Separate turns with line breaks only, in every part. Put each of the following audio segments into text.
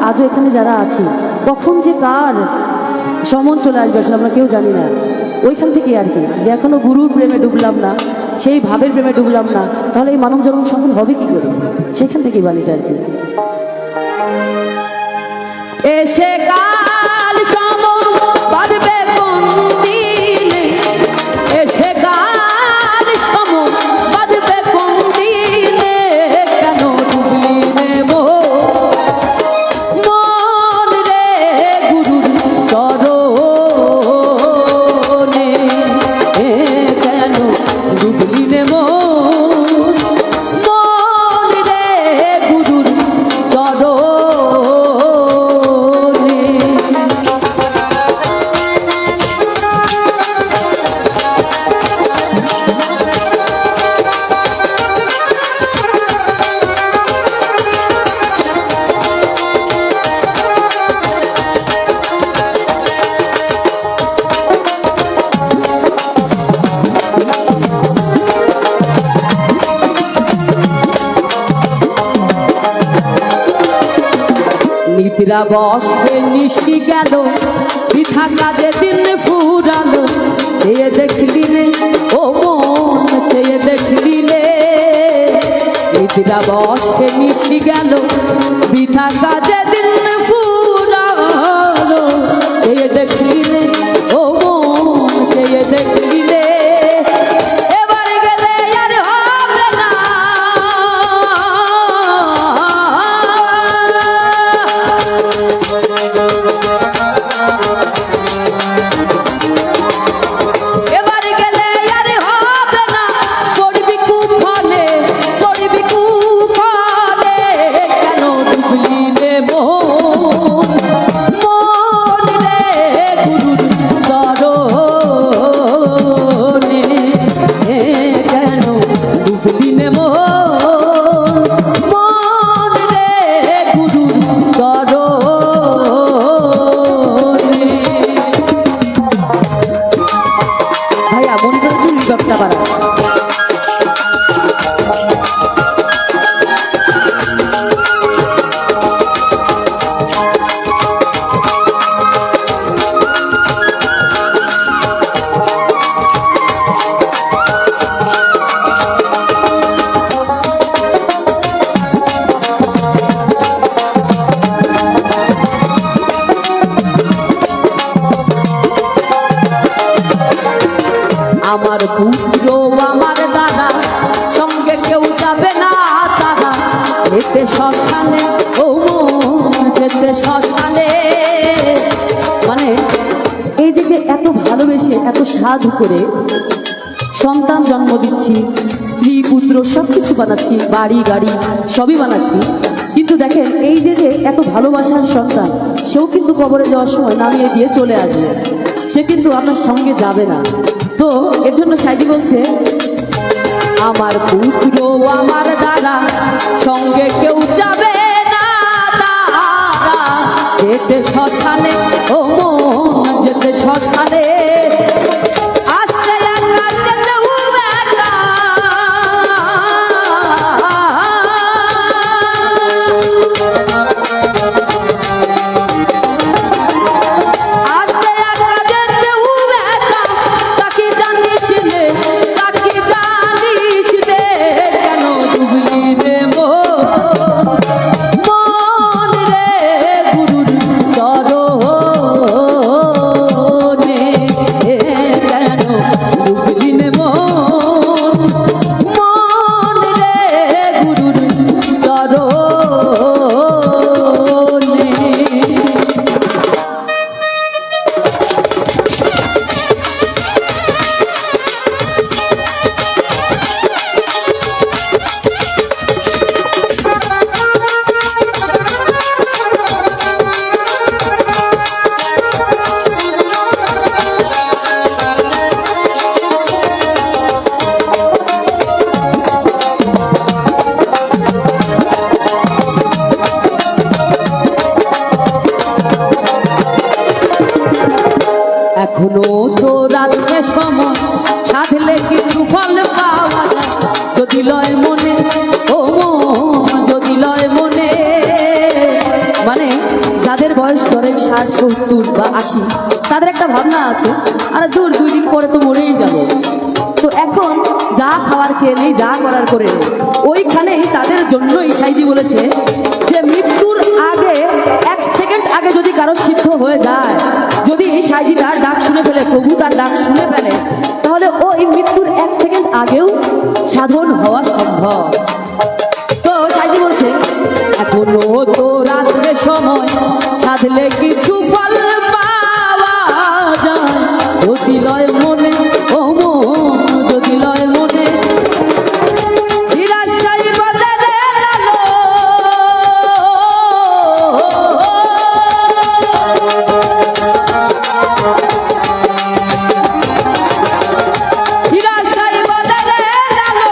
আজও এখানে যারা আছি, কখন যে কার সমন চলে আসবে আসলে আমরা কেউ জানি না। ওইখান থেকে আর কি, যে এখনো গুরুর প্রেমে ডুবলাম না, সেই ভাবের প্রেমে ডুবলাম না, তাহলে এই মানব জন্ম সফল হবে কি করে? সেখান থেকেই বাণীটা আর কি। এসে কাল সমন বাঁধবে কোন দিনে, এসে কাল সমন বাঁধবে কোন দিনে, কেন ডুবলি রে মন রে গুরুর চরণে, কেন ডুবলি রে মন রে গুরুর চরণে। নিদ্রা বসে নিশি গেল, বৃথা কাজে দিন ফুরালো, চেয়ে দেখলিনে ও মন চেয়ে দেখলিনে। নিদ্রা বসে নিশি গেল, বৃথা কাজে দিন ফুরালো, চেয়ে দেখলিনে ও মন চেয়ে দেখলিনে। এবার গেলে আর হবে না, এবার গেলে আর হবে না, পড়বি কুফলে, পড়বি কুফলে, কেন ডুবলি রে মন রে গুরুর চরণে, কেন ডুবলি রে মন রে গুরুর চরণে। ভাইয়া মন করে তুমি জবটা বাড়া। আমার পুত্র আমার দাদা, সঙ্গে কেউ যাবে না তারা, যেতে শ্মশানে ও মন যেতে শ্মশানে। মানে এই যে যে এত ভালোবেসে এত সাধু করে সন্তান জন্ম দিচ্ছি, স্ত্রী পুত্র সব কিছু বানাচ্ছি, বাড়ি গাড়ি সবই বানাচ্ছি, কিন্তু দেখেন এই যে যে এত ভালোবাসার সন্তান, সেও কিন্তু কবরে যাওয়ার সময় নামিয়ে দিয়ে চলে আসবে, সে কিন্তু আপনার সঙ্গে যাবে না। তো এজন্য সাইজি বলছে, আমার পুত্র আমার দাদা, সঙ্গে কেউ যাবে না তারা, যেতে শ্মশানে ও মন যেতে শ্মশানে। আসতে একা যেতেও একা, আসতে একা যেতেও একা, তাকে জানিস রে, তাকে জানিস রে, কেন ডুবলি রে মন রে গুরুর চরণে, কেন ডুবলি রে মন রে গুরুর চরণে। এখনো তোর আছে সময়, সাধলে কিছু ফল পাওয়া যায়, যদি লয় মনে ও মন, যদি লয় মনে। মানে 60, 70 বা 80, তাদের একটা ভাবনা আছে আরে দূর 2 দিন পরে তো মরেই যাবো, তো এখন যা খাবার খেয়ে নেই, যা করার করে নেই। ওইখানেই তাদের জন্যই সাইজি বলেছে যে মৃত্যুর আগে 1 সেকেন্ড আগে যদি কারো সিদ্ধ হয়ে যায়, যদি সাইজি তার ডাক শুনে ফেলে, প্রভু তার ডাক শুনে ফেলে, তাহলে ওই মৃত্যুর 1 সেকেন্ড আগেও সাধন হওয়া সম্ভব। তো সাইজি বলছে এখনো তো রাত্রে সময়, সাধলে কিছু ফল পাওয়া যায়, যদি লয় মনে ও মন, যদি লয় মনে। চিরাশাই বলে রে লালো, চিরাশাই বলে রে লালো,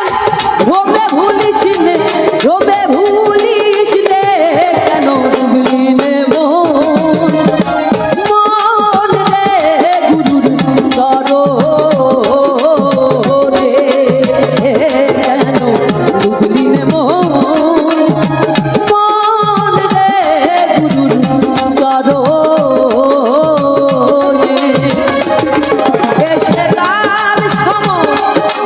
রোবে ভুলিস নে, রোবে ভুলিস নে, কেন ডুবলি নে মন, মন রে গুরুর চরণে, কেন ডুবলি নে মন, মন রে গুরুর চরণে। এসে কাল সম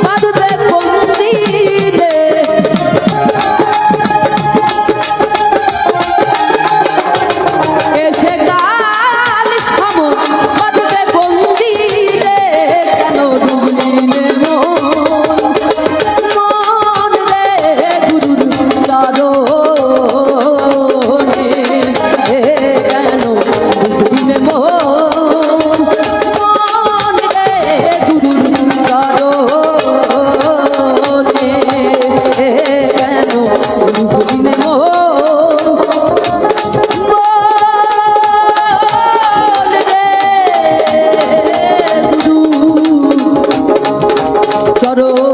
বাঁধবে বন্দিরে, এসে কাল সম বাঁধবে বন্দিরে, কেন ডুবলি নে মন, মন রে গুরুর চরণে, কেন ডুবলি নে মন, মন রে গুরুর চরণে, কেন ডুবলি নে মন, মন রে গুরুর চরণে।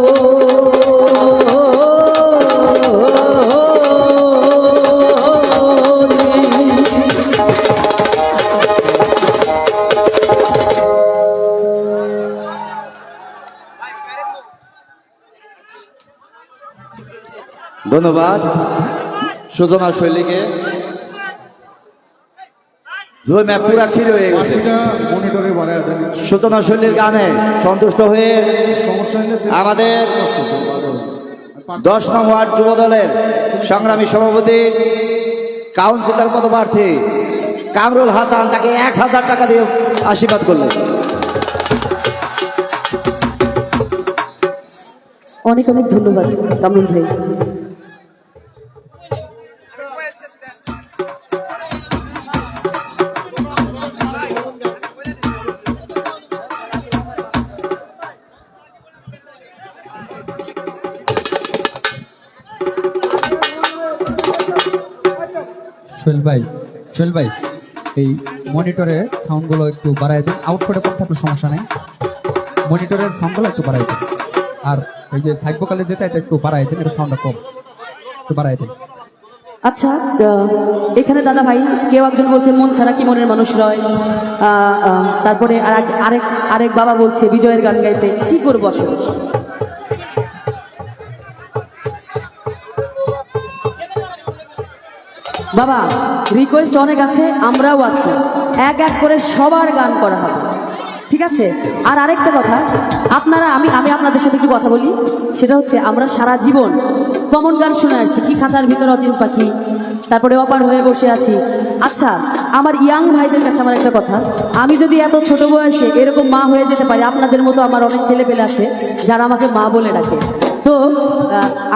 ধন্যবাদ সূচনা শৈলীকে। জয় পুরা ক্ষীর হয়ে গেছে
পাখিটা মনিটরে বানায় দেন।
সূচনা শৈলীর গানে সন্তুষ্ট হয়ে
সমস্যা হলে
আমাদের 10 নং ওয়ার্ড যুব দলের সংগ্রামী সভাপতি, কাউন্সিলর পদপ্রার্থী কামরুল হাসান তাকে 1000 টাকা দিয়ে আশীর্বাদ করলেন।
অনেক অনেক ধন্যবাদ কামরুল ভাই।
সোহেল ভাই এই মনিটরের সাউন্ডগুলো একটু বাড়াই দিন, আউটপুটে করতে আপনার সমস্যা নেই, মনিটরের সাউন্ডগুলো একটু বাড়াই দিন। আর এই যে সাইড ভোকালে যেটা এটা একটু বাড়াই দিন, এটা সাউন্ডটা কম, একটু বাড়াই দিন।
আচ্ছা, এখানে দাদা ভাই কেউ একজন বলছে মন ছাড়া কি মনের মানুষ রয়, তারপরে আরেক বাবা বলছে বিজয়ের গান গাইতে, কি করবো আসলে? বাবা রিকোয়েস্ট অনেক আছে, আমরাও আছি, এক এক করে সবার গান করা হবে, ঠিক আছে? আর আরেকটা কথা, আপনারা আমি আপনাদের সাথে কি কথা বলি, সেটা হচ্ছে আমরা সারা জীবন কমন গান শুনে আসছি, কি খাঁচার ভিতর অচিন পাখি, তারপরে অপার হয়ে বসে আছি। আচ্ছা, আমার ইয়াং ভাইদের কাছে আমার একটা কথা, আমি যদি এত ছোট বয়সে এরকম মা হয়ে যেতে পারি, আপনাদের মতো আমার অনেক ছেলে পেলে আছে যারা আমাকে মা বলে ডাকে, তো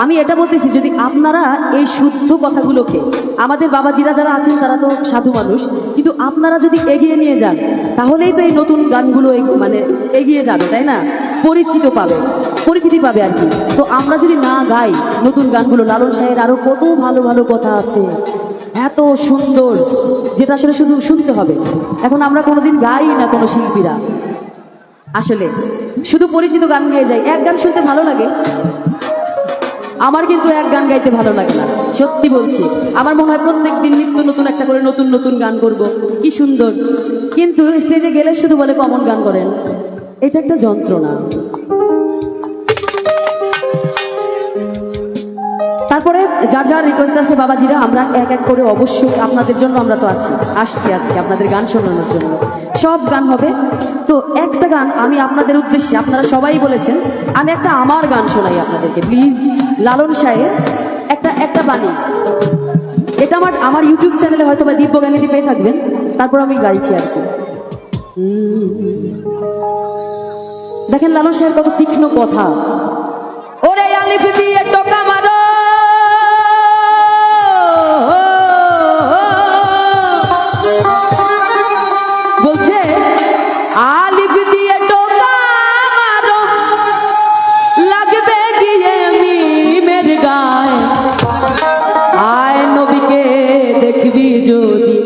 আমি এটা বলতেছি, যদি আপনারা এই শুদ্ধ কথাগুলোকে, আমাদের বাবাজিরা যারা আছেন তারা তো সাধু মানুষ, কিন্তু আপনারা যদি এগিয়ে নিয়ে যান, তাহলেই তো এই নতুন গানগুলো মানে এগিয়ে যাবে, তাই না? পরিচিতি পাবে আর কি। তো আমরা যদি না গাই নতুন গানগুলো, লালন সাহের আরো কত ভালো ভালো কথা আছে, এত সুন্দর, যেটা আসলে শুধু শুনতে হবে। এখন আমরা কোনোদিন গাই না কোনো শিল্পীরা, আসলে শুধু পরিচিত গান গেয়ে যাই। এক গান শুনতে ভালো লাগে, আমার কিন্তু এক গান গাইতে ভালো লাগে না, সত্যি বলছি। আমার মনে হয় প্রত্যেক দিন নিত্য নতুন একটা করে নতুন নতুন গান করব, কি সুন্দর। কিন্তু স্টেজে গেলে শুধু বলে কমন গান করেন, এটা একটা যন্ত্রণা। তারপরে যার যার রিকোয়েস্ট আছে বাবাজিরা, আমরা এক এক করে অবশ্যই আপনাদের জন্য আমরা তো আসছি আজকে আপনাদের গান শোনানোর জন্য। সব গান হবে, তো একটা গান আমি আপনাদের উদ্দেশ্যে, আপনারা সবাই বলেছেন আমি একটা আমার গান শোনাই আপনাদেরকে, প্লিজ। লালন সাহেব একটা বাণী, এটা আমার ইউটিউব চ্যানেলে হয়তো বা দিব্য গানিতে পেয়ে থাকবেন, তারপর আমি গাইছি আর কি। দেখেন লালন সাহেব কত তীক্ষ্ণ কথা। ওরে আলিফ দিয়ে টোকা মারো, বলছে আলিফ দিয়ে টোকা মারো, লাগবে গিয়ে মিমের গায়। আয় নবীকে দেখবি যদি,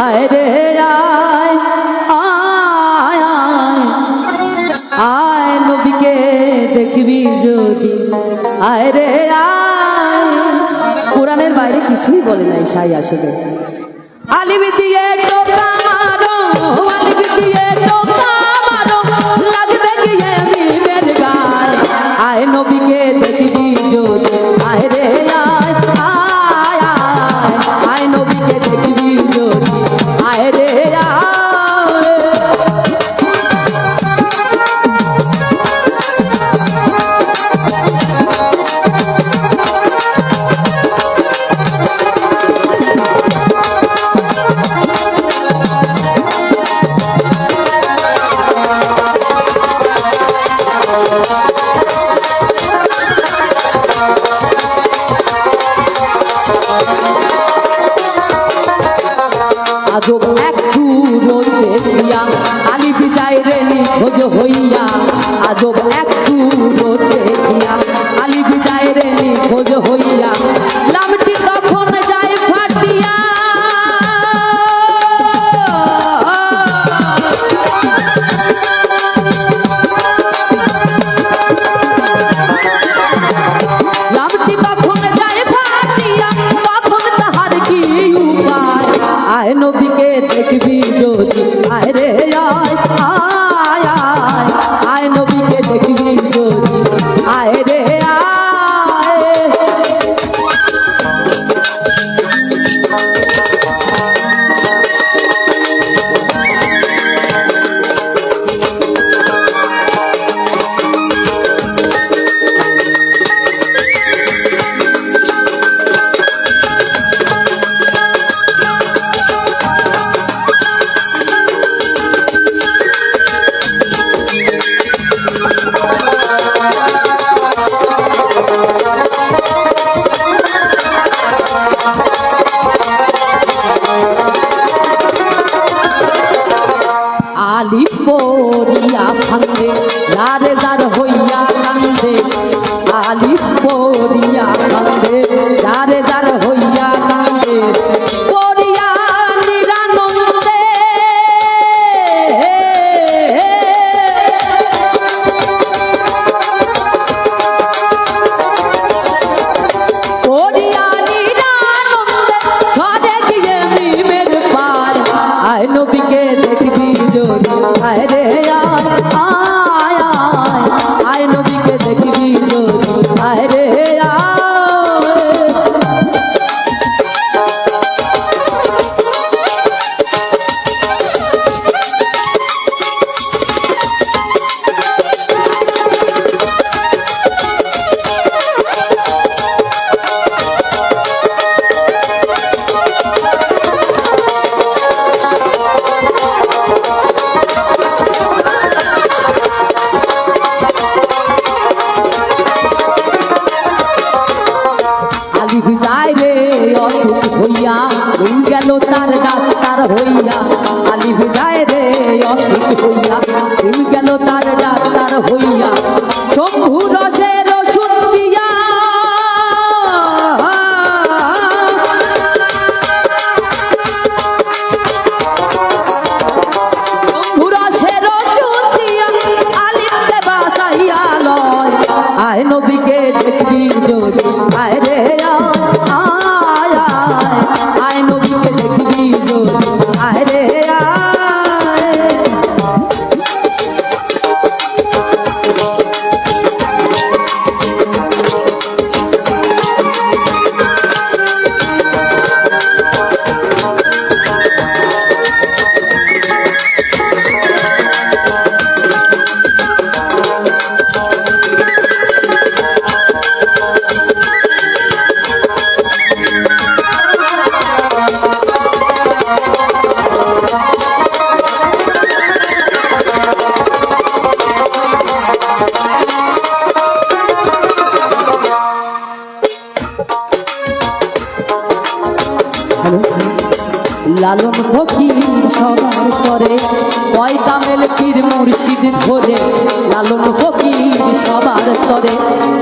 আয় রে আয় আয় আয়, আয় নবীকে দেখবি যদি, আয় রে আয়। কোরআনের বাইরে কিছুই বলে নাই সাই আসলে। আলিফ দিয়ে টোকা মারো, আলিফ দিয়ে টোকা মারো, লাগবে গিয়ে মিমের গায়। আয় নবীকে দেখবি যদি, আয় রে আয় আয় আয়, আয় নবীকে দেখবি যদি, আয় রে আয়। আজব এক সুরত দেখিয়া আলিফ যায় রে নিখোঁজ হইয়া, আজব এক সুরত দেখিয়া আলিফ যায় রে নিখোঁজ হইয়া, লামটি তখন যায় ফাটিয়া। লামটি তখন যায় ফাটিয়া, তখন তাহার কি উপায়। আয় নবীকে দেখবি যদি, আয় রে আয় আয় আয়, আয় নবীকে দেখবি যদি, আয় রে আয়। আলিফ পড়িয়া ফান্দে, যারে যার হইয়া কান্দে। আলিফ পড়িয়া ফান্দে, যারে যার হইয়া কান্দে। পড়িয়া নিরানন্দে, পড়িয়া নিরানন্দে, ঘরে গিয়ে মিমের পায়। আয় নবীকে দেখবি যদি, আয় রে আয় আয় আয়, আয় নবীকে দেখবি যদি, আয় রে আয়। ধরে লালন ফকির সবার স্তরে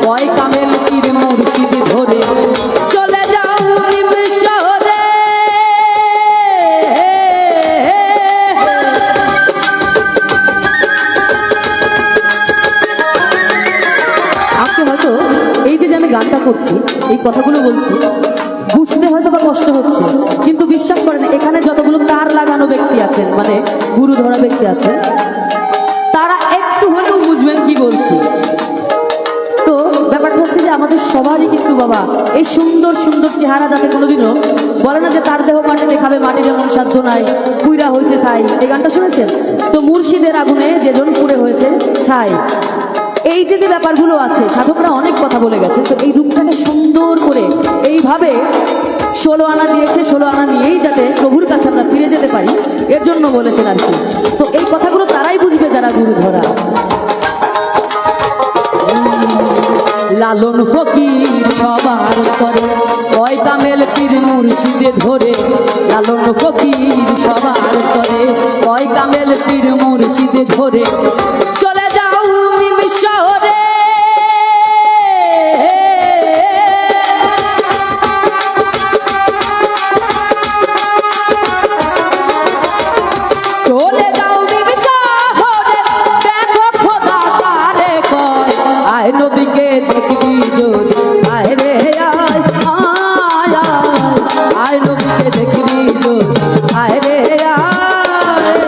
কয় কামেল পীর মুর্শিদ ধরে চলে যাও নিমিষরে। আজকে হয়তো এই যে আমি গানটা করছি, এই কথাগুলো বলছি, বুঝতে হয়তো বা কষ্ট হচ্ছে, কিন্তু বিশ্বাস করেন এখানে যতগুলো তার লাগানো ব্যক্তি আছেন, মানে গুরু ধরা ব্যক্তি আছেন, তারা একটু হলেও বুঝবেন কি বলছি। তো ব্যাপারটা হচ্ছে যে আমাদের সবারই কিন্তু বাবা এই সুন্দর সুন্দর চেহারা যাতে কোনোদিনও বলে না যে তার দেহ মাটিতে খাবে, মাটির এমন সাধ্য নাই, পুইরা হয়েছে ছাই। এই গানটা শুনেছেন তো? মুর্শিদের আগুনে যেজন পুড়ে হয়েছে ছাই। এই যে যে ব্যাপারগুলো আছে, সাধকরা অনেক কথা বলে গেছে, তো এই রূপটাকে সুন্দর করে এইভাবে 16 আনা দিয়েছে, 16 আনা নিয়েই যাতে প্রভুর কাছে আমরা ফিরে যেতে পারি, এর জন্য বলেছেন আর কি। তো এই কথাগুলো তারাই বুঝবে যারা গুরু ধরা। লালন ফকির সবার করে কয় কামেল পীর মুর্শিদে ধরে, লালন ফকির সবার করে কয় কামেল পীর মুর্শিদে ধরে চলে যাও নিমিষরে। চলে যাও নিমিষরে, দেখো খোদা তারে কয় আয় নবীকে দেখবি যদি, আয় রে আয় আয় আয়, আয় নবীকে দেখবি যদি, আয় রে আয়।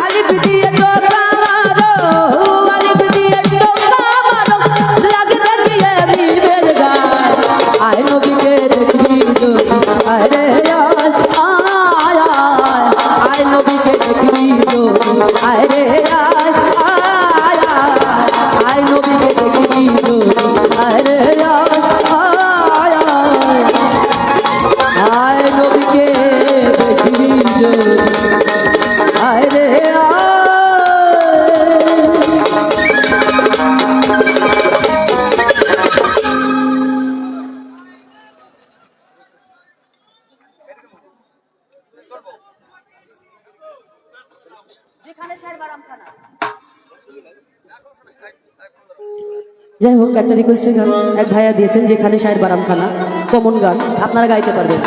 আলিফ দিয়ে টোকা মারো, আলিফ দিয়ে টোকা মারো, লাগে দেখিয়ে বিবের গায়, আয় নবীকে দেখবি যদি, আয় রে আয় আয় আয়, আয় নবীকে দেখবি যদি, আয় রে আয় আয় আয়, আয় নবীকে দেখবি যদি, আয় রে আয় আয় আয়, আয় নবীকে দেখবি যদি, আয় রে আয়। যাই হোক, একটা রিকোয়েস্টের গান এক ভাইয়া দিয়েছেন, যেখানে শায়ের বারামখানা, কমন গান, আপনারা গাইতে পারবেন।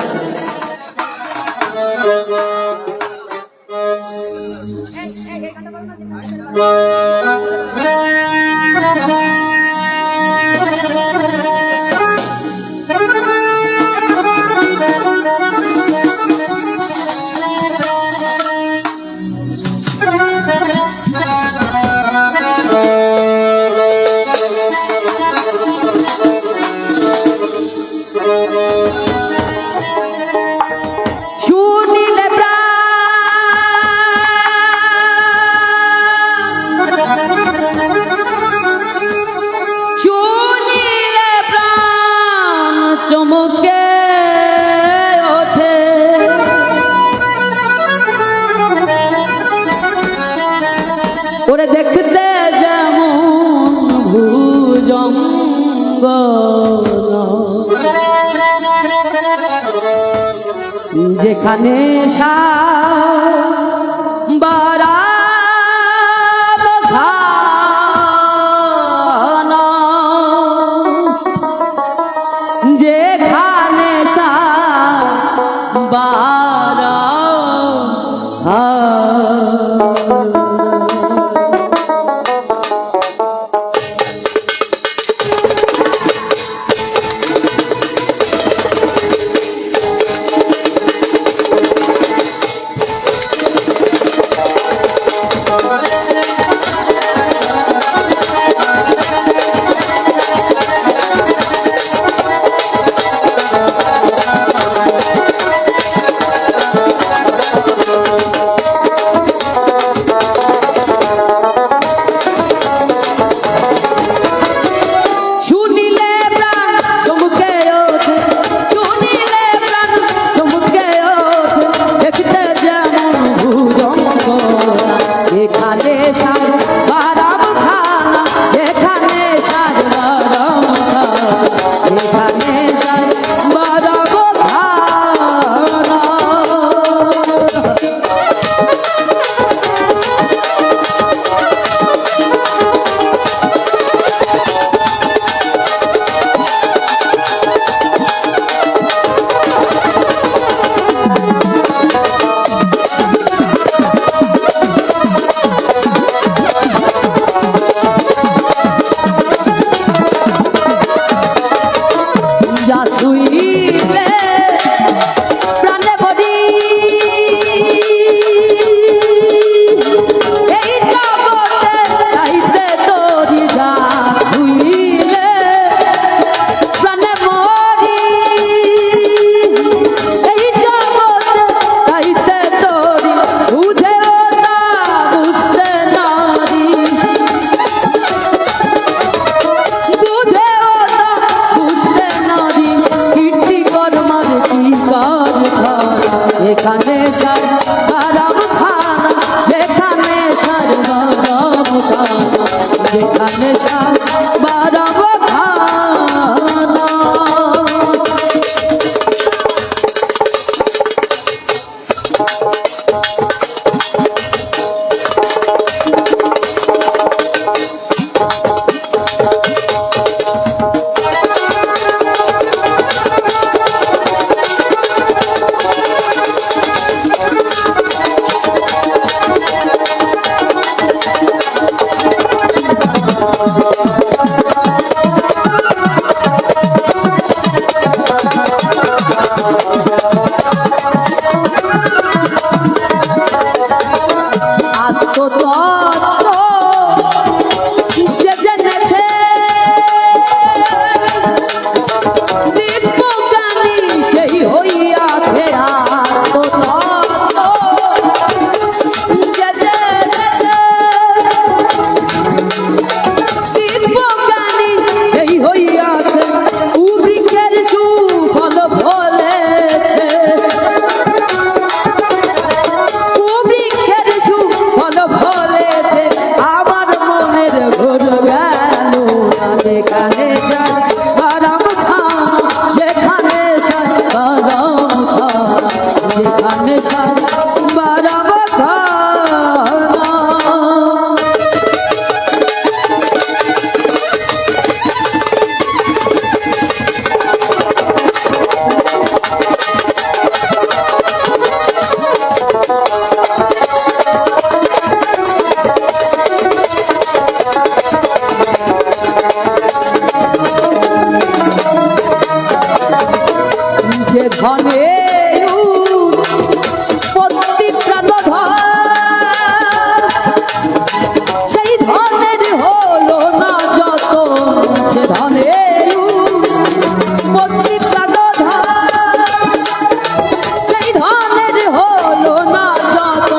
শুনিলে শুনিলে প্রাণ চমকে ওঠে, ওরে দেখতে যেমন ভুজঙ্গ, যেখানে বারামখানা, যেখানে আত্মতত্ত্ব যে জেনেছে বিজ্ঞানী সেই হইয়াছে আত্মতত্ত্ব যে জেনেছে বিজ্ঞানী সেই হইয়াছে বৃক্ষের সুফল ফলেছে বৃক্ষের সুফল ফলেছে আমার মনের ঘোর গেল যেখানে যাই বারাম খানা যেখানে সাই বারাম খানা যেখানে সাই বারাম খানা যে ধনে উৎপত্তি প্রাণধর সেই ধনের হলো না যত যে ধনে উৎপত্তি প্রাণধর সেই ধনের হলো না যত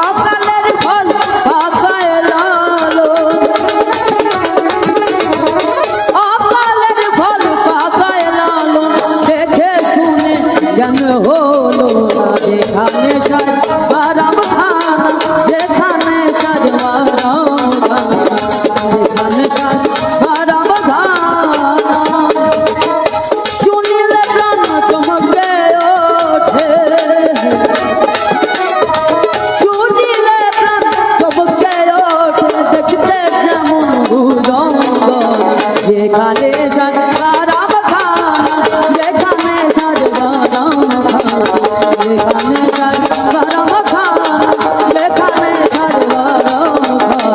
অকালের ফল পাকায় লালো অকালের ফল পাকায় লালো দেখে শুনে জ্ঞান হলো না যেখানে সাজ বারাম খানা যেখানে সাজ বারাম খানা যেখানে সাজ বারাম খানা শুনিলে প্রাণ চমকে ওঠে শুনিলে প্রাণ চমকে ওঠে দেখতে যেমন ভুজঙ্গ যেখানে সাজ বারাম খানা যেখানে সাজ বারাম খানা যেখানে সাজ বারাম খানা যেখানে সাজ বারাম খানা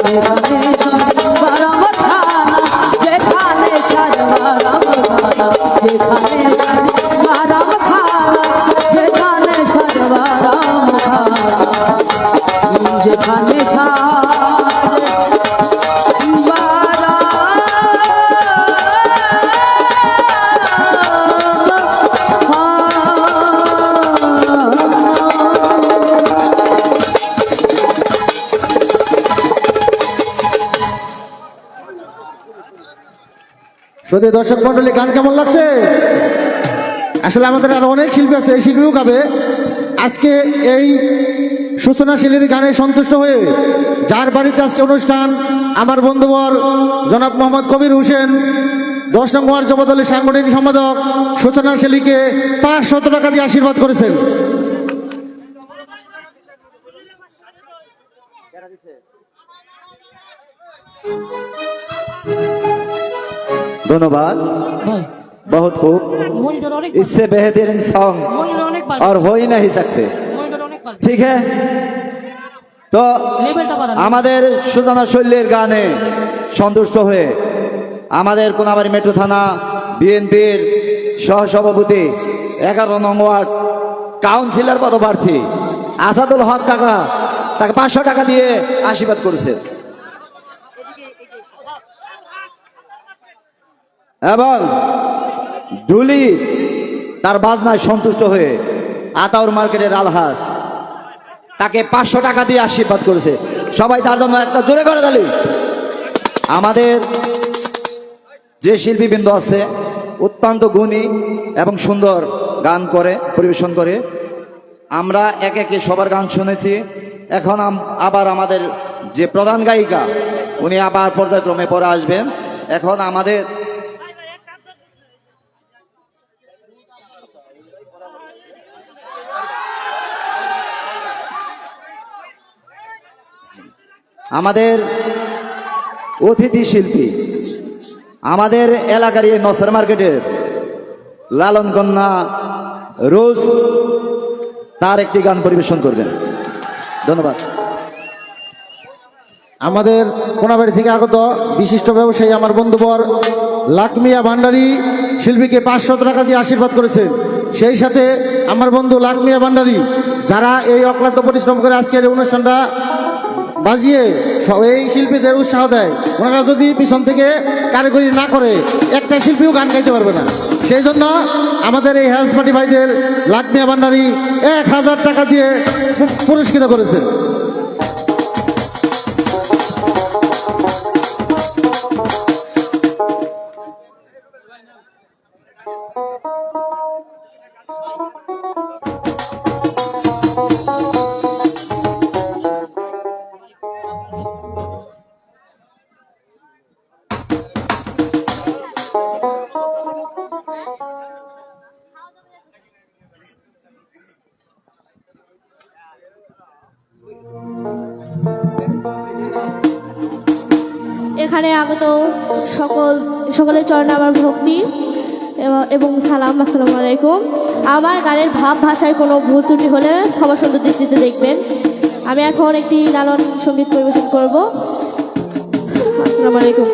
যেখানে সাজ বারাম খানা যেখানে সাজ বারাম খানা যেখানে সাজ বারাম খানা যেখানে সাজ বারাম খানা যেখানে
সত্যি দর্শক মন্ডলী, গান কেমন লাগছে? আসলে আমাদের আরো অনেক শিল্পী আছে, এই শিল্পীও গাবে। আজকে এই সূচনা শিল্পীর গানে সন্তুষ্ট হয়ে যার বাড়িতে আজকে অনুষ্ঠান, আমার বন্ধুবর জনাব মোহাম্মদ কবির হোসেন 10 নং ওয়ার্ড যুবদলের সাংগঠনিক সম্পাদক সূচনা শিল্পীকে 500 টাকা দিয়ে আশীর্বাদ করেছেন।
धन्यवाद, बहुत खूब। इससे बेहतरीन सॉन्ग और हो ही नहीं सकते। ठीक है, তো আমাদের সুজানা শৈলীর গানে সন্তুষ্ট হয়ে আমাদের কোনাবাড়ি মেট্রো থানা বিএনপির সহসভাপতি 11 নং ওয়ার্ড কাউন্সিলর পদপ্রার্থী আসাদুল হক কাকা তাকে 500 টাকা দিয়ে আশীর্বাদ করেছে এবং ডুলি তার বাজনায় সন্তুষ্ট হয়ে আতাউর মার্কেটের আলহাস তাকে 500 টাকা দিয়ে আশীর্বাদ করেছে। সবাই তার জন্য একটা জোরে করে তালি। আমাদের যে শিল্পীবৃন্দ আছে অত্যন্ত গুণী এবং সুন্দর গান করে পরিবেশন করে। আমরা একে একে সবার গান শুনেছি। এখন আবার আমাদের যে প্রধান গায়িকা উনি আবার পর্যায়ক্রমে পরে আসবেন। এখন আমাদের অতিথি শিল্পী আমাদের এলাকার এই নসর মার্কেটের লালন কন্যা রোজ তার একটি গান পরিবেশন করবেন। ধন্যবাদ।
আমাদের কোনাবাড়ি থেকে আগত বিশিষ্ট ব্যবসায়ী আমার বন্ধুবর লাকমিয়া ভান্ডারী শিল্পীকে 500 টাকা দিয়ে আশীর্বাদ করেছেন। সেই সাথে আমার বন্ধু লাকমিয়া ভান্ডারী যারা এই অক্লান্ত পরিশ্রম করে আজকের এই অনুষ্ঠানটা বাজিয়ে এই শিল্পীদের উৎসাহ দেয়, ওনারা যদি পিছন থেকে কারিগরি না করে একটা শিল্পীও গান গাইতে পারবে না। সেই জন্য আমাদের এই হেলথ পার্টি ভাইদের লাকমিয়া ভান্ডারী 1000 টাকা দিয়ে পুরস্কৃত করেছেন।
এখানে আগত সকলের চরণে আমার ভক্তি এবং সালাম, আসসালামু আলাইকুম। আমার গানের ভাব ভাষায় কোনো ভুল ত্রুটি হলে ক্ষমা সুন্দর দৃষ্টিতে দেখবেন। আমি এখন একটি লালন সঙ্গীত পরিবেশন করব। আসসালামু আলাইকুম।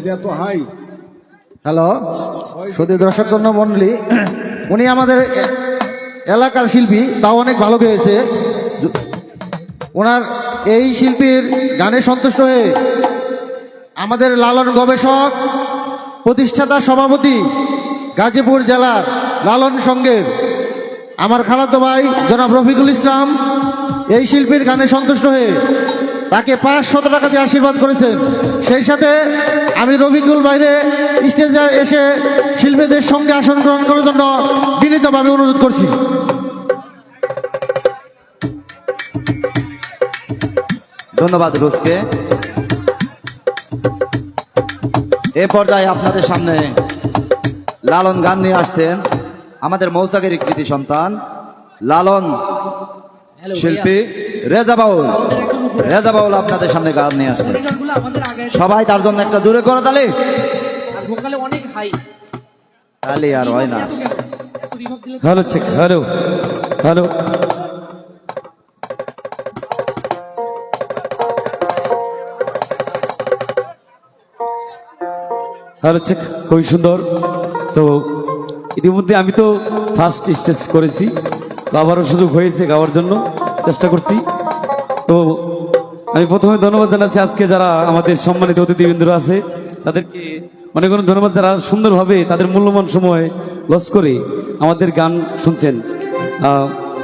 যে এত হাই।
হ্যালো, শুধু দর্শক জন্য মন্ডলী, উনি আমাদের এলাকার শিল্পী, তাও অনেক ভালো গেয়েছে। ওনার এই শিল্পীর গানে সন্তুষ্ট হয়ে আমাদের লালন গবেষক প্রতিষ্ঠাতা সভাপতি গাজীপুর জেলার লালন সংঘের আমার খালাতো ভাই জনাব রফিকুল ইসলাম এই শিল্পীর গানে সন্তুষ্ট হয়ে তাকে 500 টাকা দিয়ে আশীর্বাদ করেছেন। সেই সাথে আমি রফিকুল বাইরে স্টেজে এসে শিল্পীদের সঙ্গে আসন গ্রহণ করার জন্য বিনীতভাবে অনুরোধ করছি।
ধন্যবাদ রোজকে। এ পর্যায়ে আপনাদের সামনে লালন গান নিয়ে আসছেন আমাদের মৌসাগের কৃতি সন্তান লালন শিল্পী রেজা বাউল। রেজা বাউল আপনাদের সামনে গান নিয়ে আসছেন, সবাই তার জন্য একটা জোরে করে তালি। তালি আর হয় না।
Hello check, hello hello. Hello check, খুবই সুন্দর। তো ইতিমধ্যে আমি তো ফার্স্ট স্টেজ করেছি, তো আবারও সুযোগ হয়েছে গাওয়ার জন্য, চেষ্টা করছি। তো আমি প্রথমে ধন্যবাদ জানাচ্ছি আজকে যারা আমাদের সম্মানিত অতিথিবৃন্দরা আছে তাদেরকে অনেক অনেক ধন্যবাদ, যারা সুন্দরভাবে তাদের মূল্যবান সময় লস করে আমাদের গান শুনছেন।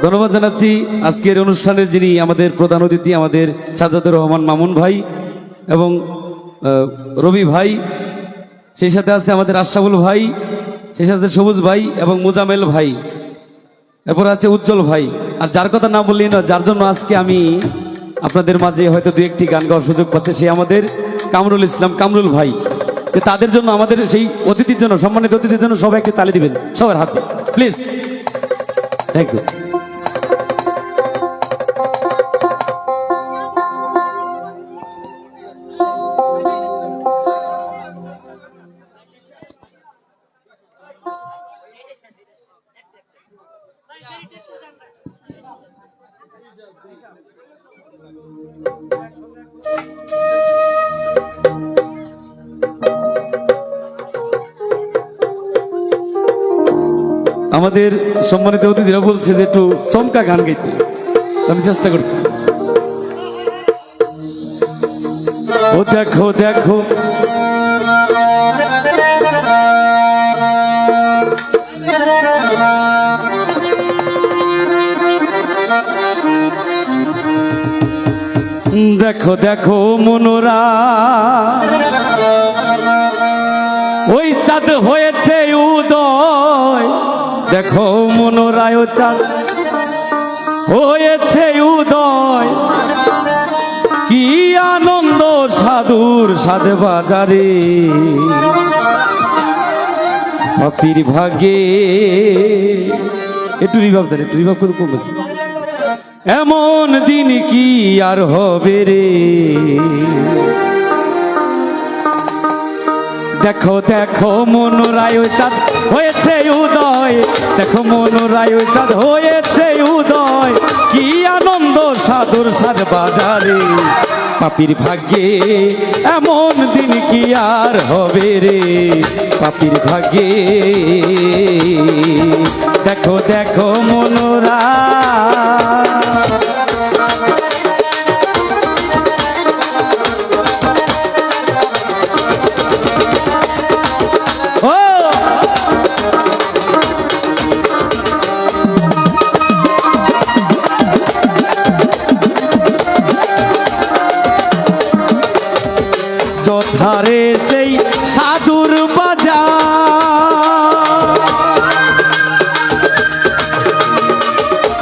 ধন্যবাদ জানাচ্ছি আজকের অনুষ্ঠানের যিনি আমাদের প্রধান অতিথি, আমাদের সাজ্জাদুর রহমান মামুন ভাই এবং রবি ভাই, সেই সাথে আছে আমাদের আশরাফুল ভাই, সেই সাথে সবুজ ভাই এবং মুজামেল ভাই, এরপর আছে উজ্জ্বল ভাই। আর যার কথা না বললেই না, যার জন্য আজকে আমি আপনাদের মাঝে হয়তো দু একটি গান গাওয়ার সুযোগ পাচ্ছে, সে আমাদের কামরুল ইসলাম কামরুল ভাই। তাদের জন্য, আমাদের সেই অতিথির জন্য, সম্মানিত অতিথির জন্য সবাই একটু তালি দিবেন সবার হাতে প্লিজ। Thank you. আমাদের সম্মানিত অতিথিরা বলছে যে একটু চমকা গান গাইতে, আমি চেষ্টা করছি। ও দেখো দেখো দেখো দেখো মনোরা, ওই চাঁদ হয়েছে উদয়। দেখো মনোরায় চাঁদ হয়েছে উদয়, কি আনন্দ সাধুর সাধে বাজারে। পাপির ভাগে একটু রিভাব দেন, একটু রিভাব করে কমেছে। এমন দিন কি আর হবে রে। দেখো দেখো মনোরায় চাঁদ হয়েছে উদয়, দেখো মনোরায় চাঁদ হয়েছে উদয়, কি আনন্দ সাধুর সাধ বাজারে। পাপির ভাগ্যে এমন দিন কি আর হবে রে, পাপির ভাগ্যে। দেখো দেখো মনোরা, যথারে সেই সাধুর বাজার,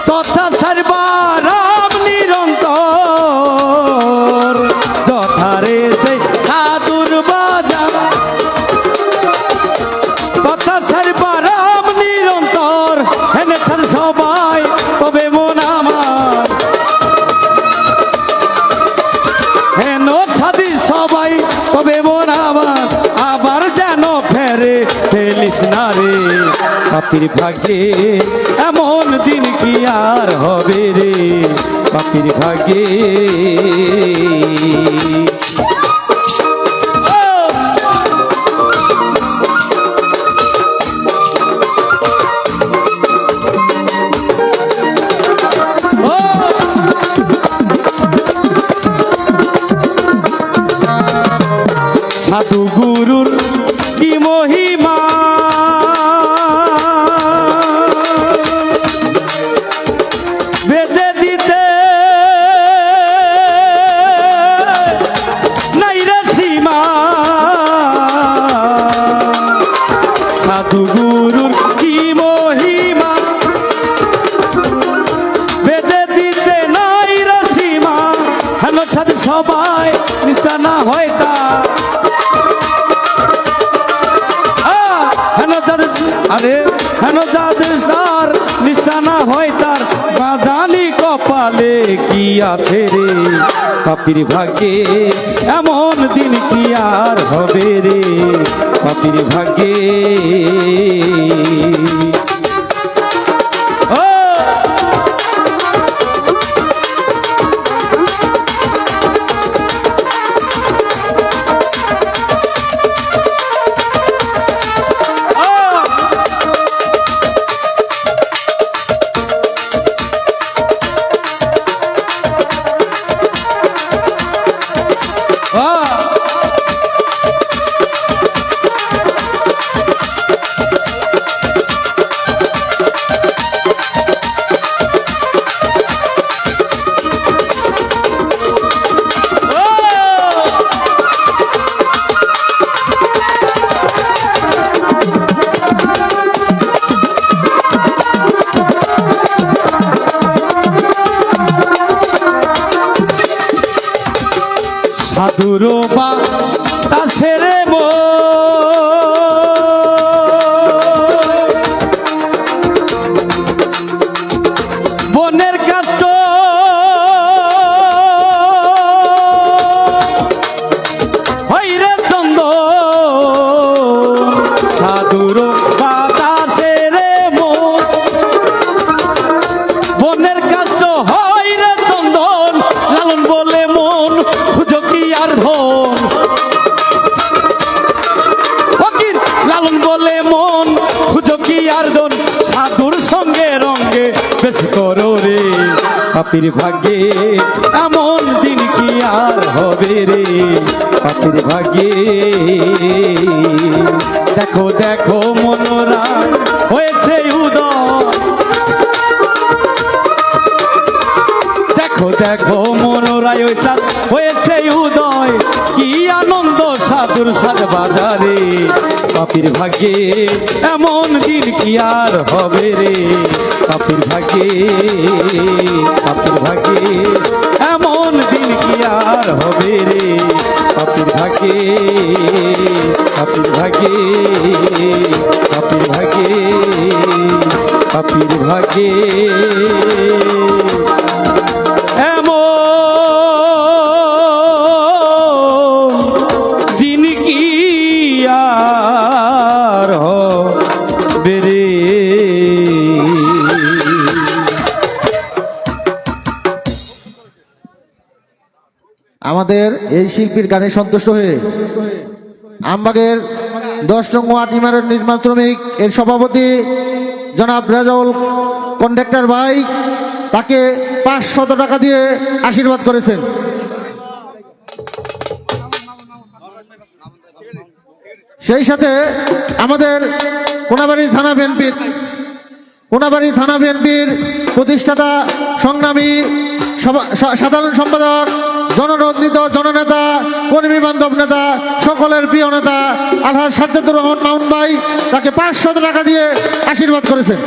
তথা সর্বারাম নিরন্তর। যথারে সেই সাধুর বাজার, তথা সর্বারাম নিরন্তর। এনেছেন সবাই তবে মন আমার, হেন ছাদি সবাই তবে মন আমার। আবার যেন ফেরে ফেলিস না রে, পাপির ভাগ্যে এমন দিন কি আর হবে রে, পাপির ভাগ্যে। হেন ছাদ সবাই নিষ্ঠা না হয় তা হেন ছাদ আরে হেন যাদের সার নিষ্ঠা না হয় তার বাজালি কপালে কি আছে রে পাপির ভাগ্যে এমন দিন কি আর হবে রে পাপির ভাগ্যে ও সাধুর বা তাসেরে বনের কাষ্ট হইরে চন্দ সাধুর বা তাসেরে বনের কাষ্ট হইরে চন্দন লালন বলে মন খুঁজো কি আর ধন ফকির লালন বলে মন খুঁজো কি আর ধন সাধুর সঙ্গে রঙ্গে বেশ করো রে পাপির ভাগ্যে এমন দিন কি আর হবে রে পাপির ভাগ্যে দেখো দেখো মনোরা হয়েছে উদয় দেখো দেখো মনোরায় হয়েছে উদয় কি আনন্দ সাধুর সাজ বাজারে পাপির ভাগ্যে এমন দিন কি আর হবে রে পাপির ভাগ্যে এমন দিন কি আর হবে রে পাপির ভাগ্যে পাপির ভাগ্যে পাপির ভাগ্যে পাপির ভাগ্যে এমন দিন কি আর হবে রে
আমাদের এই শিল্পীর গানে সন্তুষ্ট হয়ে আমবাগের 10 নং ওয়ার্ড ইমারত নির্মাণ শ্রমিক এর সভাপতি জনাব রেজাউল কন্ডাক্টর ভাই তাকে 500 টাকা দিয়ে আশীর্বাদ করেছেন। সেই সাথে আমাদের কোনাবাড়ি থানা বিএনপির প্রতিষ্ঠাতা সংগ্রামী সাধারণ সম্পাদক জননন্দিত জননেতা কর্মী বান্ধব নেতা সকলের প্রিয় নেতা আলহাজ সাজ্জাদুর রহমান মামুন ভাই তাকে 500 টাকা দিয়ে আশীর্বাদ করেছেন।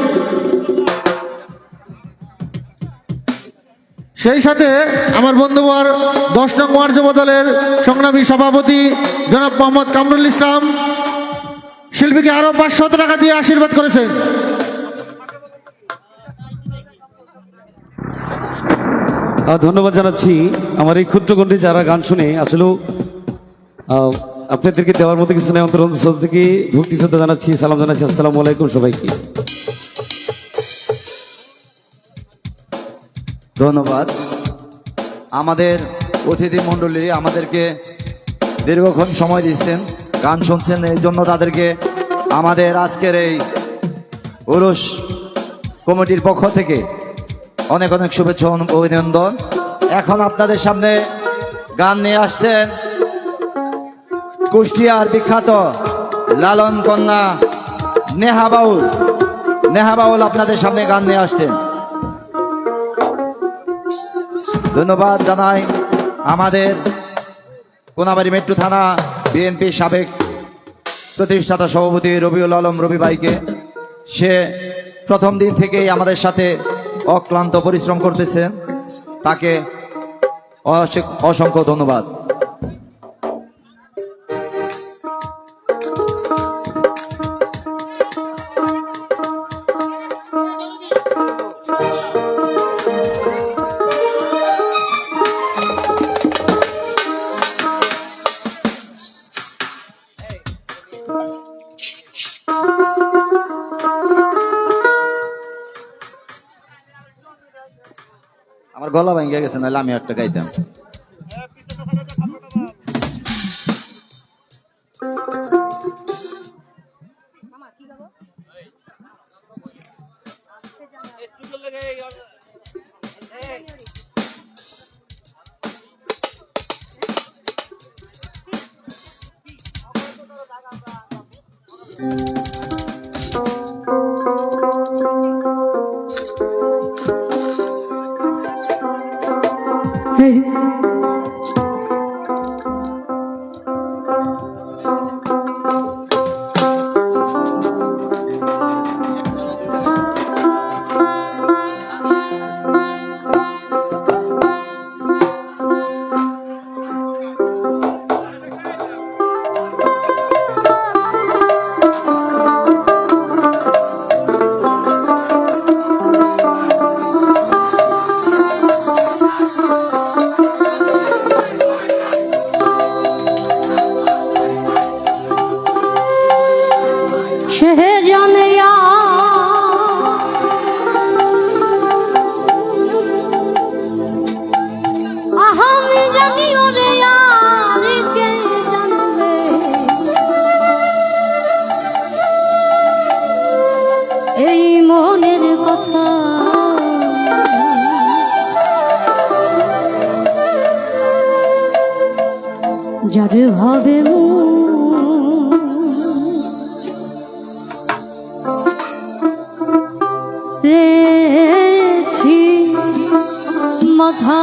সেই সাথে আমার বন্ধুবর 10 নং ওয়ার্ড যুব দলের সংগ্রামী সভাপতি জনাব মোহাম্মদ কামরুল ইসলাম শিল্পীকে আরো 500 টাকা দিয়ে আশীর্বাদ করেছেন।
ধন্যবাদ জানাচ্ছি আমার এই ক্ষুদ্র কণ্ঠে যারা গান শুনে আসলে আপনাদেরকে দেওয়ার মতো কিছু নেই। অন্তর থেকে ভক্তি শ্রদ্ধা জানাচ্ছি, সালাম জানাচ্ছি। আসসালামু আলাইকুম সবাইকে।
ধন্যবাদ। আমাদের অতিথি মণ্ডলী আমাদেরকে দীর্ঘক্ষণ সময় দিচ্ছেন, গান শুনছেন, এই জন্য তাদেরকে আমাদের আজকের এই উরুস কমিটির পক্ষ থেকে অনেক অনেক শুভেচ্ছা অভিনন্দন। এখন আপনাদের সামনে গান নিয়ে আসছেন কুষ্টিয়ার বিখ্যাত লালন কন্যা নেহা বাউল আপনাদের সামনে গান নিয়ে আসছেন। ধন্যবাদ জানাই আমাদের কোনাবাড়ি মেট্রো থানা বিএনপি সাবেক প্রতিষ্ঠাতা সভাপতি রবিউল আলম রবি ভাইকে। সে প্রথম দিন থেকেই আমাদের সাথে অক্লান্ত পরিশ্রম করতেছেন, তাকে অসংখ্য ধন্যবাদ। আমার গলা ভেঙে গেছে, নাহলে আমি একটা গাইতাম।
সে জানে আমি জানি ওরে আর কে জানবে, এই মনের কথা যার হবে রেছি মাথা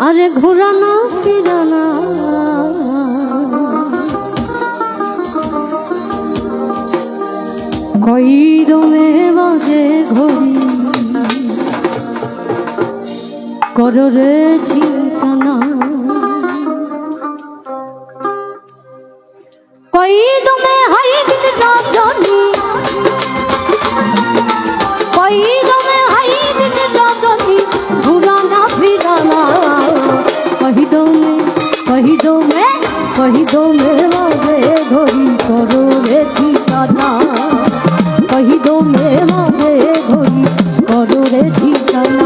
আরে ঘোরানা ফিরানা কই দমে বাজে ঘড়ি করো রে ঠিকানা কই দমে হাই দিন রজনী কই দমে হাই দিন রজনী ঘোরানা ফিরানা কহি দমে বাজে ঘড়ি করো রে ঠিকানা কহি দমে বাজে ঘড়ি করো রে ঠিকানা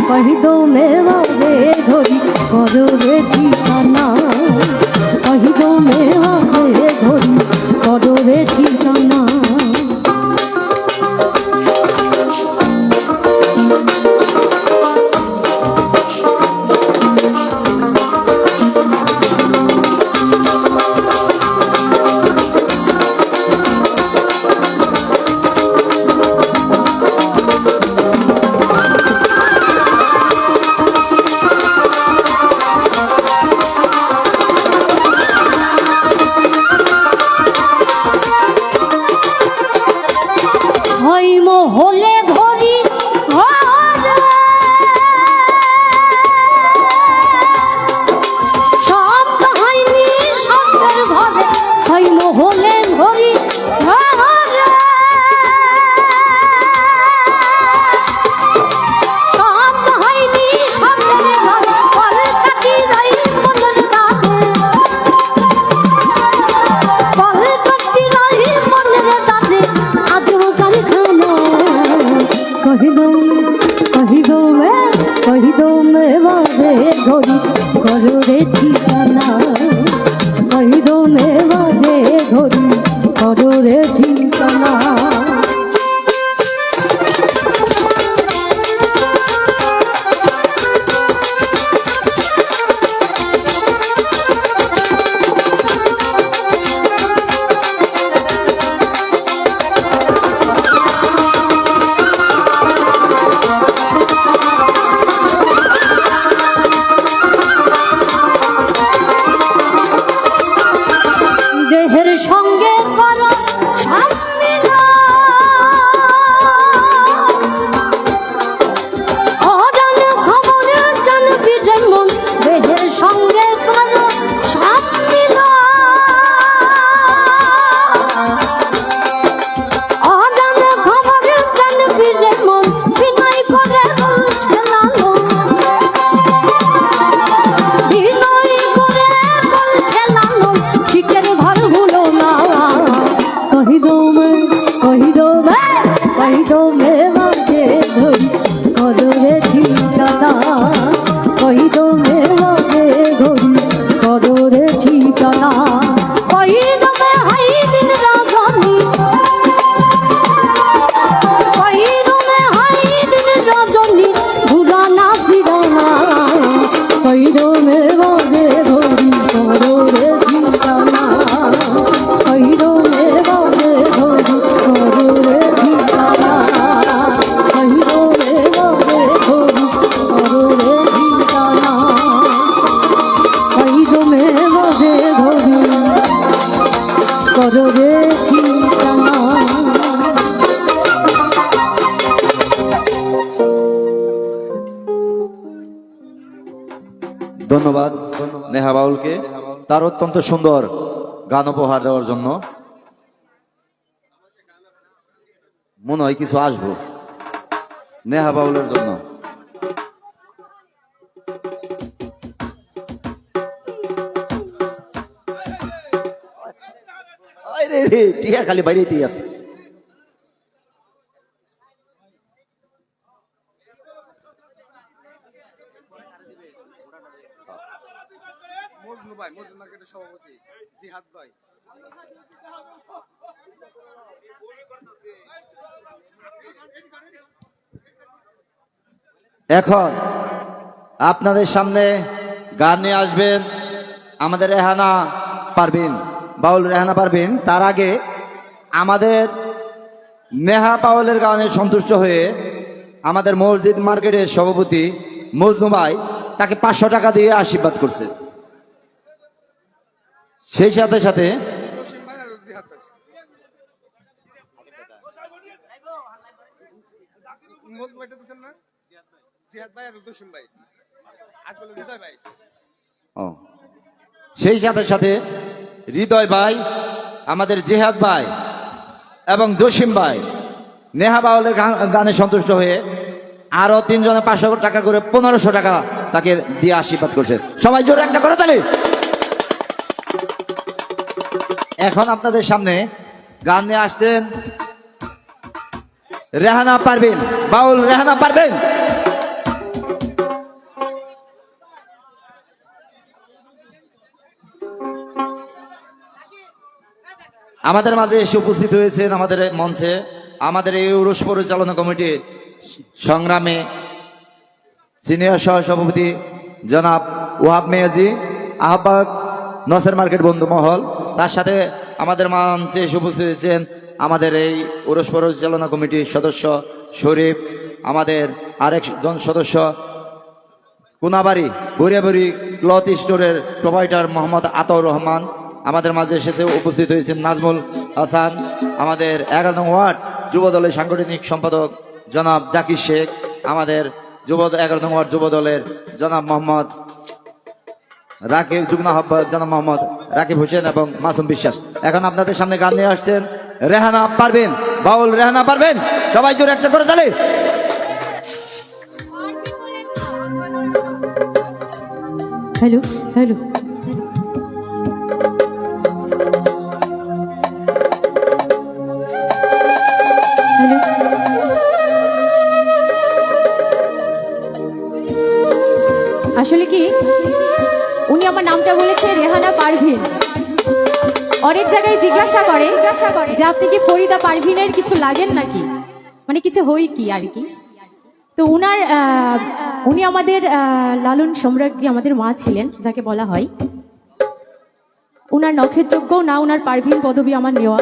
কহি দমে বাজে ঘড়ি করো রে ঠিকানা কহি দমে বাজে ঘড়ি করো রে ঠিকানা হলে ঘড়ি শব্দ হয়নি শব্দের ঘরে ছয় হলে ঘড়ি শব্দ হয়নি শব্দের ঘরে কলকাতি রাই মনের দাদে কলকাতি রাই মনের দাদে আজও কারখানা কহি দমে বাজে ঘড়ি করো রে ঠিকানা কহি দমে বাজে ঘড়ি করো রে ঠিকানা
রে ঠিকানা।
ধন্যবাদ নেহা বাউলকে তার অত্যন্ত সুন্দর গান উপহার দেওয়ার জন্য। মনে হয় কিছু আসবো নেহা বাউলের জন্য। টিয়া খালি বাইরেতেই আছে। এখন আপনাদের সামনে গান নিয়ে আসবেন আমাদের রেহানা পারভিন, বাউল রেহানা পারভিন। তার আগে আমাদের নেহা বাউলের গানে সন্তুষ্ট হয়ে আমাদের মসজিদ মার্কেটের সভাপতি মজনু ভাই তাকে 500 টাকা দিয়ে আশীর্বাদ করছে। সেই সাথে সাথে সেই সাথে সাথে হৃদয় ভাই, আমাদের জিহাদ ভাই এবং জসিম ভাই নেহা বাউলের গানে সন্তুষ্ট হয়ে আরো 3 জনে 500 টাকা করে 1500 টাকা তাকে দিয়ে আশীর্বাদ করছে। সবাই জোরে একটা করে তালি। এখন আপনাদের সামনে গান নিয়ে আসছেন রেহানা পারভিন, বাউল রেহানা পারভিন। আমাদের মাঝে এসে উপস্থিত হয়েছেন আমাদের মঞ্চে আমাদের এই উরস পরিচালনা কমিটির সংগ্রামে সিনিয়র সহ সভাপতি জনাব ওয়াহাব মেয়াজি, আহ্বায়ক নসের মার্কেট বন্ধু মহল। তার সাথে আমাদের মঞ্চে এসে উপস্থিত হয়েছেন আমাদের এই উরস পরিচালনা কমিটির সদস্য শরীফ, আমাদের আরেকজন সদস্য কোনাবাড়ি বুড়িয়াবুড়ি ক্লথ স্টোরের প্রোভাইডার মোহাম্মদ আতাউর রহমান। আমাদের মাঝে এসেছে উপস্থিত হয়েছেন নাজমুল হাসান, আমাদের 11 নং ওয়ার্ড যুব দলের সাংগঠনিক সম্পাদক জনাব জাকির শেখ, আমাদের 11 নং ওয়ার্ড যুব দলের জনাব মোহাম্মদ রাকিব, যুগ্ম আহ্বায়ক জনাব মোহাম্মদ রাকিব হোসেন এবং মাসুম বিশ্বাস। এখন আপনাদের সামনে গান নিয়ে আসছেন রেহানা পারভিন, বাউল রেহানা পারভিন। সবাই জোরে একটা করে তালি।
হ্যালো হ্যালো, আসলে কি উনি আমার নামটা বলেছে রেহানা পারভিন। অনেক জায়গায় জিজ্ঞাসা করে যে আপনি কি ফরিদা পারভিনের কিছু লাগেন নাকি, মানে কিছু হই কি আর কি। তো উনি আমাদের লালন সম্রাজ্ঞী, আমাদের মা ছিলেন যাকে বলা হয়। উনার নখের যোগ্য না উনার পারভিন পদবী আমার নেওয়া।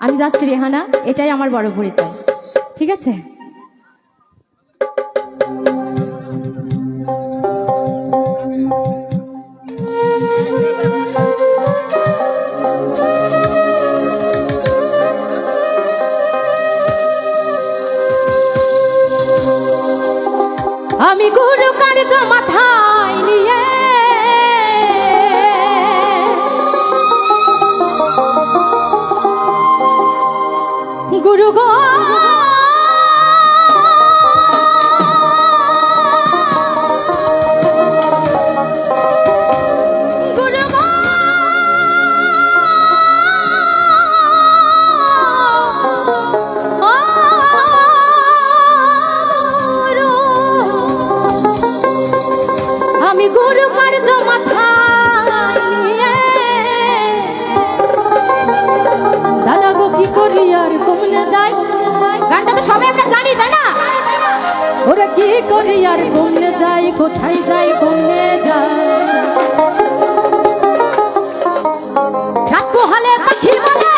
আমি জাস্ট রেহানা, এটাই আমার বড় পরিচয়। ঠিক আছে? আমি গুরু কার্য মাথায় নিয়ে গুরু গো আমি গুরু কার্য মাথায় নিয়ে দাদা গো কি করি আর কমলে যাই। গানটা তো সবাই আমরা জানি তাই না? ওরা কি করি আর কমলে যাই, কোথায় যাই কমলে যাই। রাত হলে পাখি বলে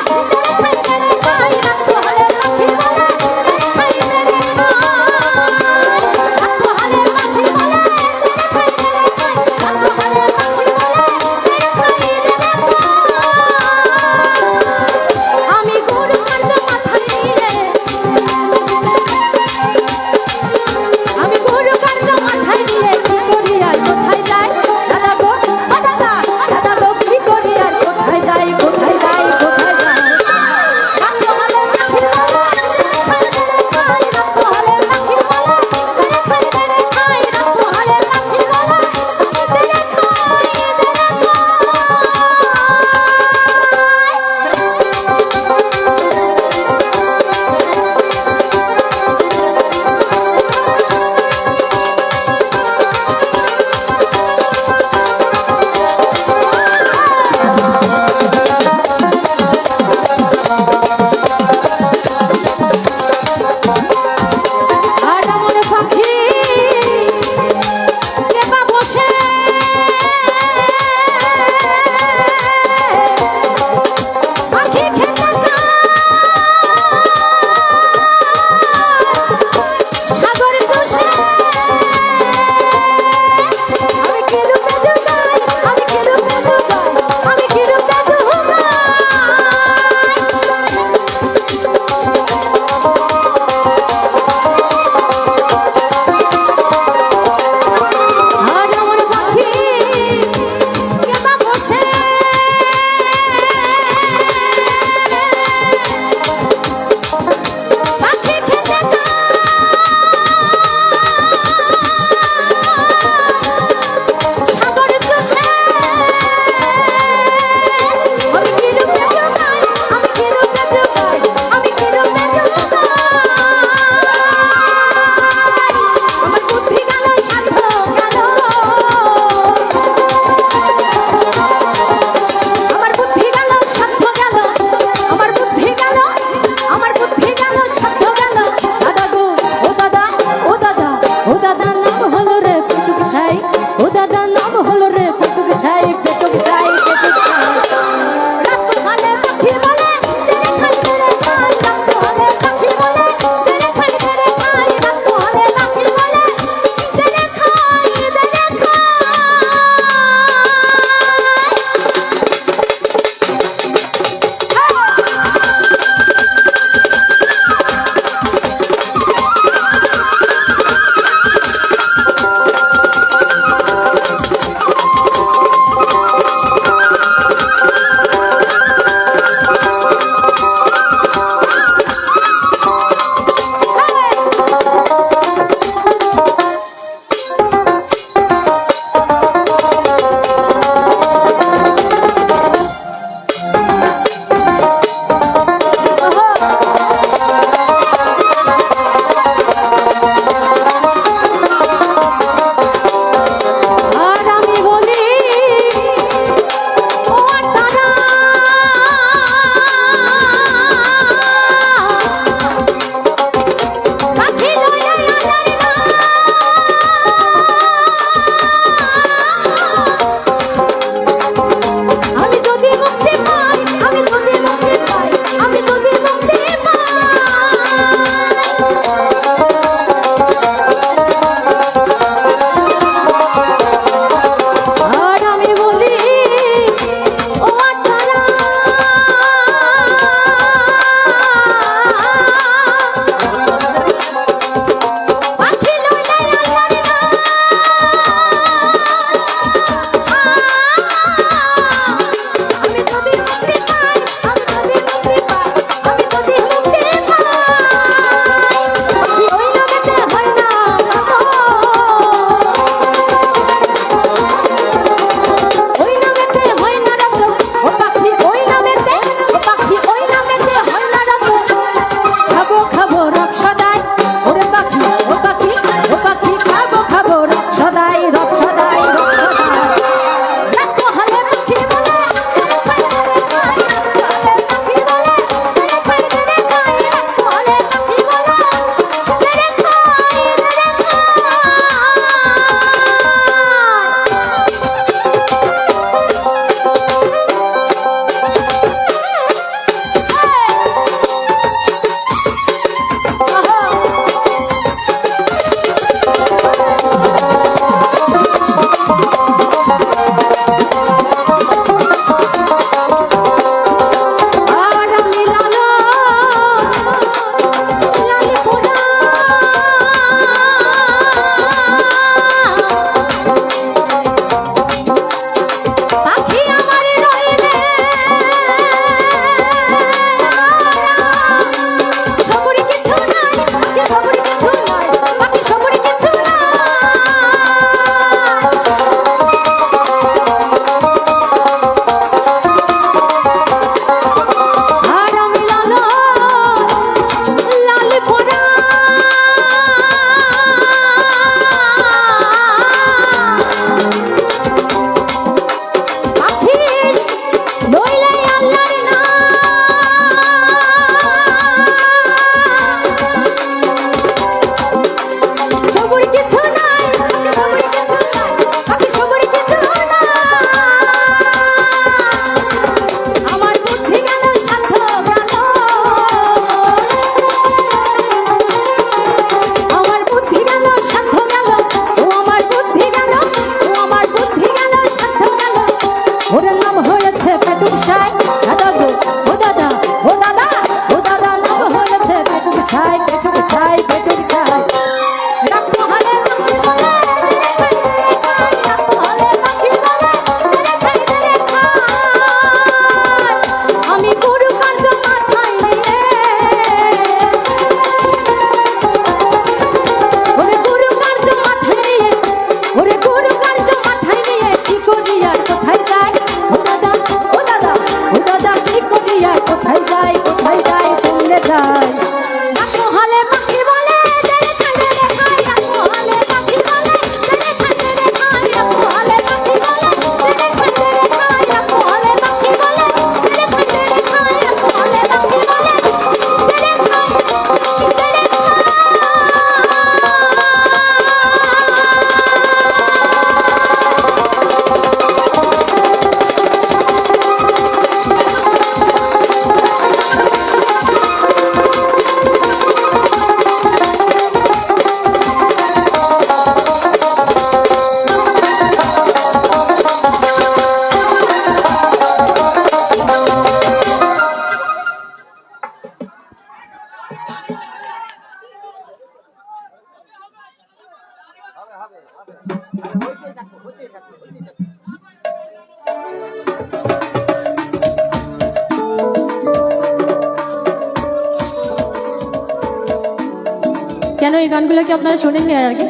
এই গানগুলো কি আপনারা শোনেননি আর আগে?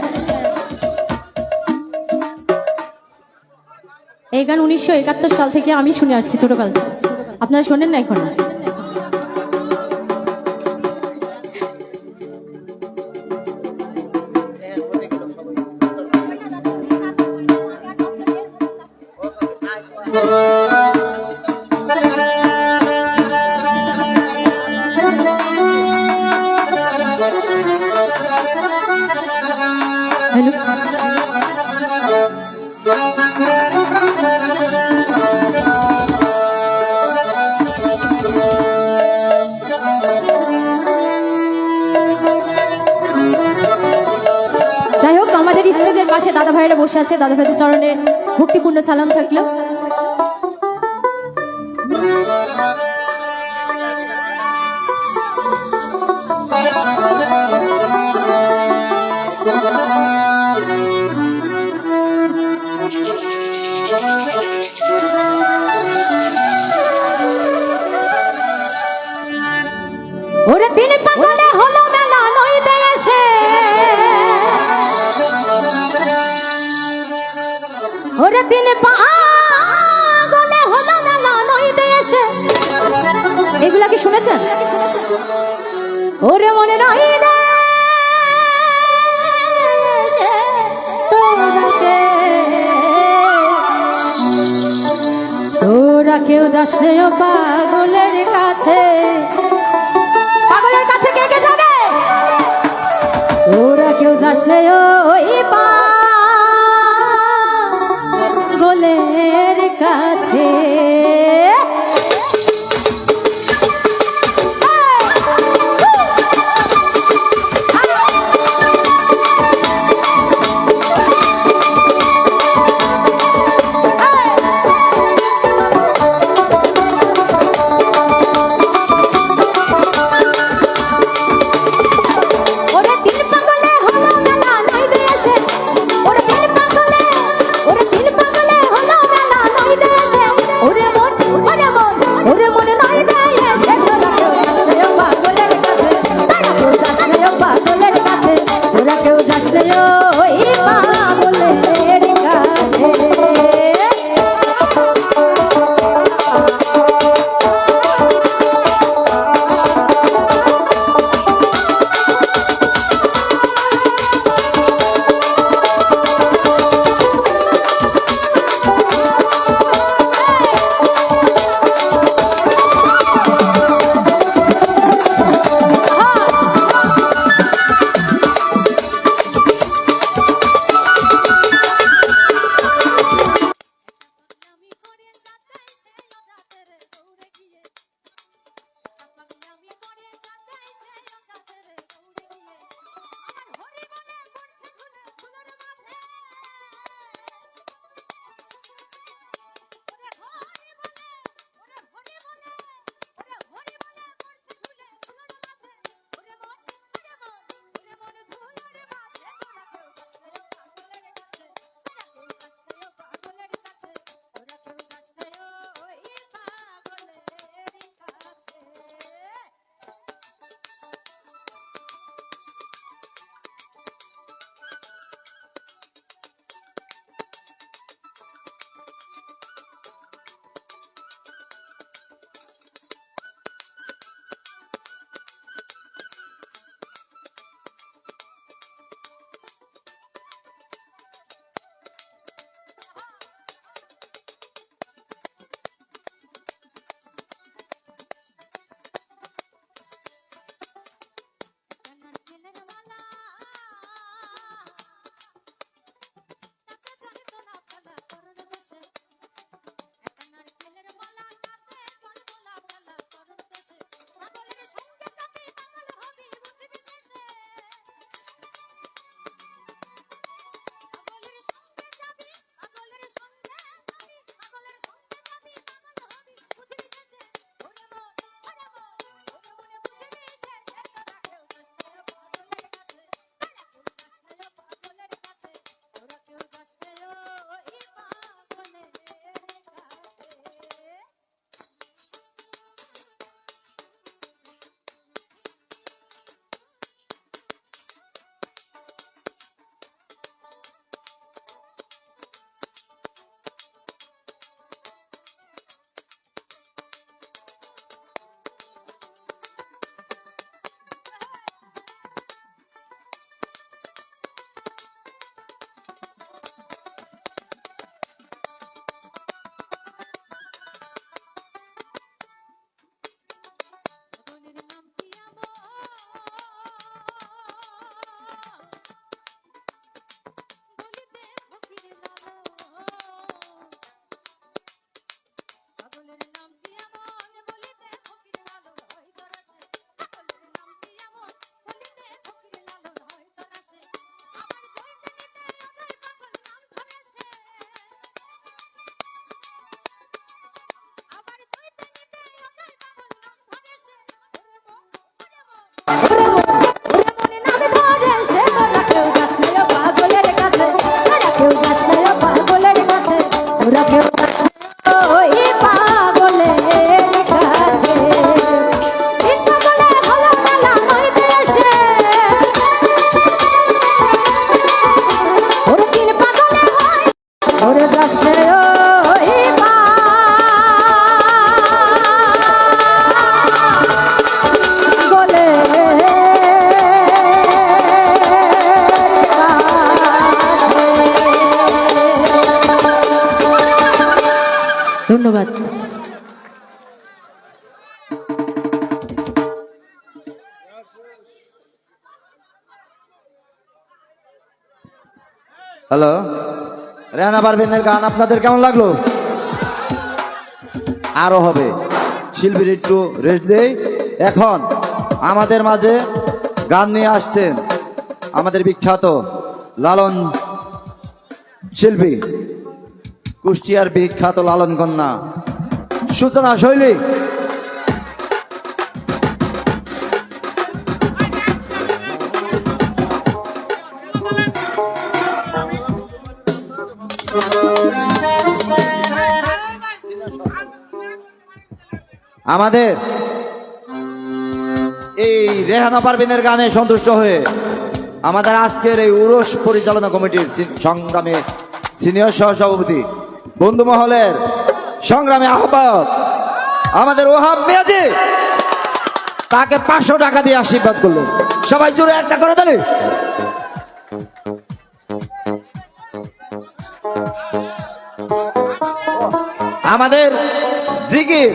এই গান 1971 সাল থেকে আমি শুনে আসছি ছোটকাল থেকে। আপনারা শোনেন না এখন? হ্যালো, যাই হোক, আমাদের স্টেজের পাশে দাদা ভাইরা বসে আছে, দাদা ভাইদের চরণে ভক্তিপূর্ণ সালাম থাকলো। ওরে দিন পাগলে হলো মেলা নইতে এসে, ওরে দিন পাগলে হলো মেলা নইতে এসে, এগুলা কি শুনেছেন? ওরে মনে নই তোরা কেউ যাস রে ও পাগলের কাছে, পাগলের কাছে কে কে যাবে? তোরা কেউ যাস রে ওই পাগলের কাছে। ওরে দিন পাগলে হলো মেলা নইতে এসে,
ওরা কেউ ওই পাগলের কাছে দিন পাগলে ভালো মেলা হইতে আসে ওর দিন পাগলে হয় ওরে যাচ্ছে ওই পাগলে ধন্যবাদ।
হ্যালো, রেহানা পারভিনের গান আপনাদের কেমন লাগলো? আরো হবে, শিল্পীর একটু রেস্ট দেই। এখন আমাদের মাঝে গান নিয়ে আসছেন আমাদের বিখ্যাত লালন শিল্পী, কুষ্টিয়ার বিখ্যাত লালন কন্যা সূচনা শৈলী। আমাদের এই রেহানা পারভিনের গানে সন্তুষ্ট হয়ে আমাদের আজকের এই উরস পরিচালনা কমিটির সংগ্রামে সিনিয়র সহসভাপতি, বন্ধু মহলের সংগ্রামী আহ্বায়ক আমাদের ওহাব মিয়াজি, তাকে 500 টাকা দিয়ে আশীর্বাদ করলো। সবাই জোরে একটা করে দিলে। আমাদের জিকির,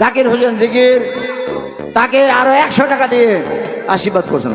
জাকির হোসেন জিকির, তাকে আরো 100 টাকা দিয়ে আশীর্বাদ করছেন।